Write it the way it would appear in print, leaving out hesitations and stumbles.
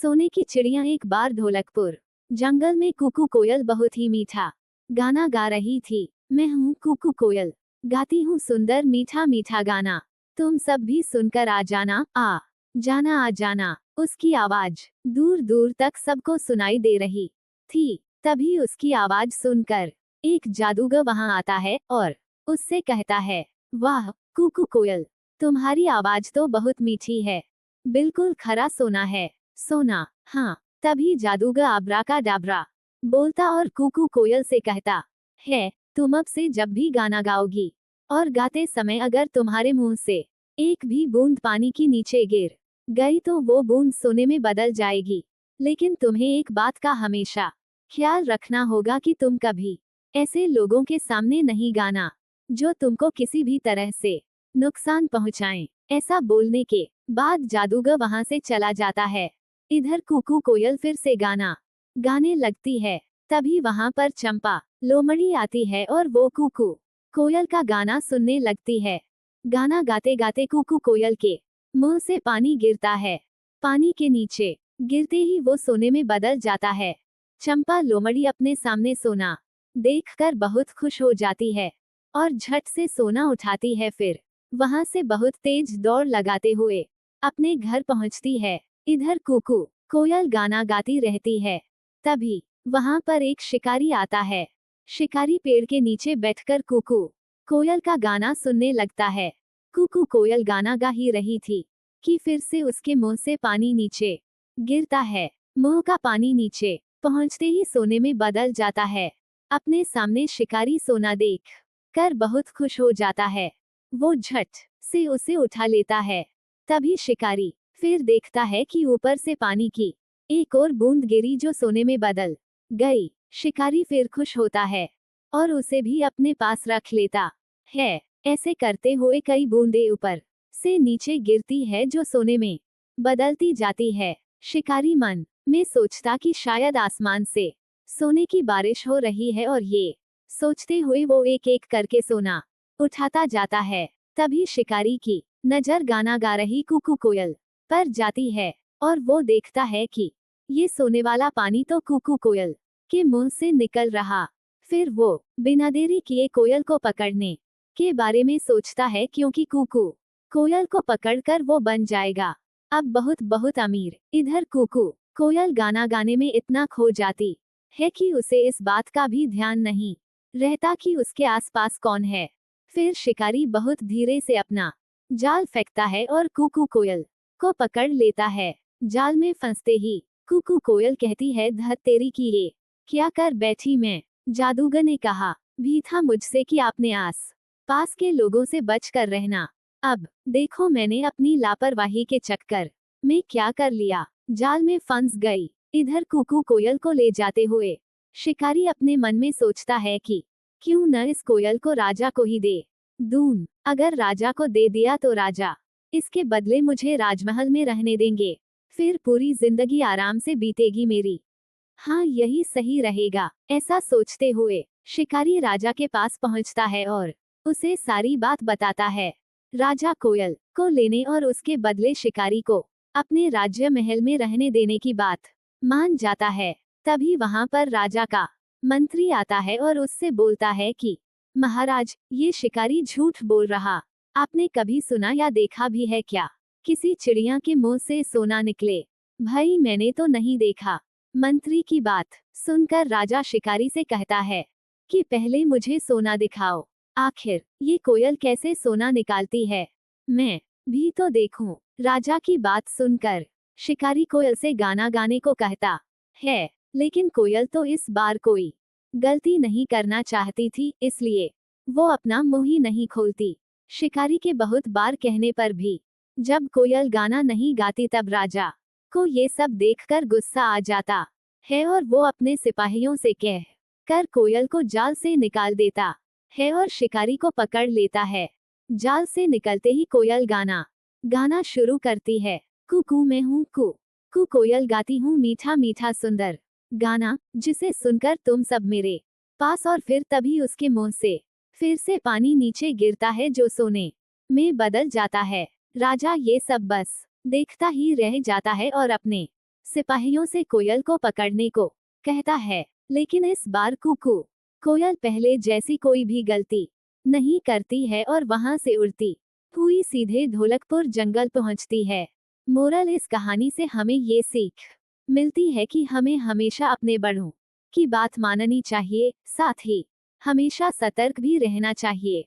सोने की चिड़िया। एक बार ढोलकपुर जंगल में कुकू कोयल बहुत ही मीठा गाना गा रही थी। मैं हूँ कुकू कोयल, गाती हूँ सुंदर मीठा मीठा गाना। तुम सब भी सुनकर आ जाना, आ जाना। उसकी आवाज दूर दूर तक सबको सुनाई दे रही थी। तभी उसकी आवाज सुनकर एक जादूगर वहां आता है और उससे कहता है, वाह कुकू कोयल, तुम्हारी आवाज तो बहुत मीठी है, बिल्कुल खरा सोना है। सोना, हाँ। तभी जादूगर आब्राकाडाब्रा बोलता और कुकू कोयल से कहता है, तुम अब से जब भी गाना गाओगी और गाते समय अगर तुम्हारे मुंह से एक भी बूंद पानी की नीचे गिर गई तो वो बूंद सोने में बदल जाएगी। लेकिन तुम्हें एक बात का हमेशा ख्याल रखना होगा कि तुम कभी ऐसे लोगों के सामने नहीं गाना जो तुमको किसी भी तरह से नुकसान पहुंचाएं। ऐसा बोलने के बाद जादूगर वहां से चला जाता है। इधर कुकू कोयल फिर से गाना गाने लगती है। तभी वहां पर चंपा लोमड़ी आती है और वो कुकू कोयल का गाना सुनने लगती है। गाना गाते गाते कुकू कोयल के मुंह से पानी गिरता है। पानी के नीचे गिरते ही वो सोने में बदल जाता है। चंपा लोमड़ी अपने सामने सोना देखकर बहुत खुश हो जाती है और झट से सोना उठाती है। फिर वहां से बहुत तेज दौड़ लगाते हुए अपने घर पहुंचती है। इधर कुकू कोयल गाना गाती रहती है। तभी वहां पर एक शिकारी आता है। शिकारी पेड़ के नीचे बैठकर कुकू कोयल का गाना सुनने लगता है। कुकू कोयल गाना गा ही रही थी कि फिर से उसके मुंह से पानी नीचे गिरता है। मुंह का पानी नीचे पहुंचते ही सोने में बदल जाता है। अपने सामने शिकारी सोना देख कर बहुत खुश हो जाता है। वो झट से उसे उठा लेता है। तभी शिकारी फिर देखता है कि ऊपर से पानी की एक और बूंद गिरी जो सोने में बदल गई। शिकारी फिर खुश होता है और उसे भी अपने पास रख लेता है। ऐसे करते हुए कई बूंदें ऊपर से नीचे गिरती है जो सोने में बदलती जाती है। शिकारी मन में सोचता कि शायद आसमान से सोने की बारिश हो रही है और ये सोचते हुए वो एक एक करके सोना उठाता जाता है। तभी शिकारी की नजर गाना गा रही कुकू कोयल पर जाती है और वो देखता है कि ये सोने वाला पानी तो कुकू कोयल के मुंह से निकल रहा। फिर वो बिना देरी किए कोयल को पकड़ने के बारे में सोचता है क्योंकि कुकू कोयल को पकड़कर वो बन जाएगा अब बहुत बहुत अमीर। इधर कुकू कोयल गाना गाने में इतना खो जाती है कि उसे इस बात का भी ध्यान नहीं रहता कि उसके आसपास कौन है। फिर शिकारी बहुत धीरे से अपना जाल फेंकता है और कुकू कोयल को पकड़ लेता है। जाल में फंसते ही कुकू कोयल कहती है, धत तेरी की ये क्या कर बैठी मैं। जादूगर ने कहा भी था मुझसे कि आपने आस पास के लोगों से बच कर रहना। अब देखो मैंने अपनी लापरवाही के चक्कर में क्या कर लिया, जाल में फंस गई। इधर कुकू कोयल को ले जाते हुए शिकारी अपने मन में सोचता है कि क्यों न इस कोयल को राजा को ही दे दूं। अगर राजा को दे दिया तो राजा इसके बदले मुझे राजमहल में रहने देंगे, फिर पूरी जिंदगी आराम से बीतेगी मेरी। हाँ यही सही रहेगा। ऐसा सोचते हुए शिकारी राजा के पास पहुंचता है और उसे सारी बात बताता है। राजा कोयल को लेने और उसके बदले शिकारी को अपने राज्य महल में रहने देने की बात मान जाता है। तभी वहां पर राजा का मंत्री आता है और उससे बोलता है कि महाराज, ये शिकारी झूठ बोल रहा। आपने कभी सुना या देखा भी है क्या किसी चिड़िया के मुंह से सोना निकले? भाई मैंने तो नहीं देखा। मंत्री की बात सुनकर राजा शिकारी से कहता है कि पहले मुझे सोना दिखाओ, आखिर ये कोयल कैसे सोना निकालती है, मैं भी तो देखूं। राजा की बात सुनकर शिकारी कोयल से गाना गाने को कहता है, लेकिन कोयल तो इस बार कोई गलती नहीं करना चाहती थी, इसलिए वो अपना मुंह ही नहीं खोलती। शिकारी के बहुत बार कहने पर भी जब कोयल गाना नहीं गाती तब राजा को ये सब देखकर गुस्सा आ जाता है और वो अपने सिपाहियों से कह कर कोयल को जाल से निकाल देता है और शिकारी को पकड़ लेता है। जाल से निकलते ही कोयल गाना शुरू करती है। कुकू मैं हूँ कू कोयल गाती हूँ मीठा मीठा सुंदर गाना, जिसे सुनकर तुम सब मेरे पास। और फिर तभी उसके मुंह से फिर से पानी नीचे गिरता है जो सोने में बदल जाता है। राजा ये सब बस देखता ही रह जाता है और अपने सिपाहियों से कोयल को पकड़ने को कहता है, लेकिन इस बार कुकू कोयल पहले जैसी कोई भी गलती नहीं करती है और वहां से उड़ती हुई सीधे ढोलकपुर जंगल पहुंचती है। मोरल इस कहानी से हमें ये सीख मिलती है कि हमें हमेशा अपने बड़ों की बात माननी चाहिए, साथ ही हमेशा सतर्क भी रहना चाहिए।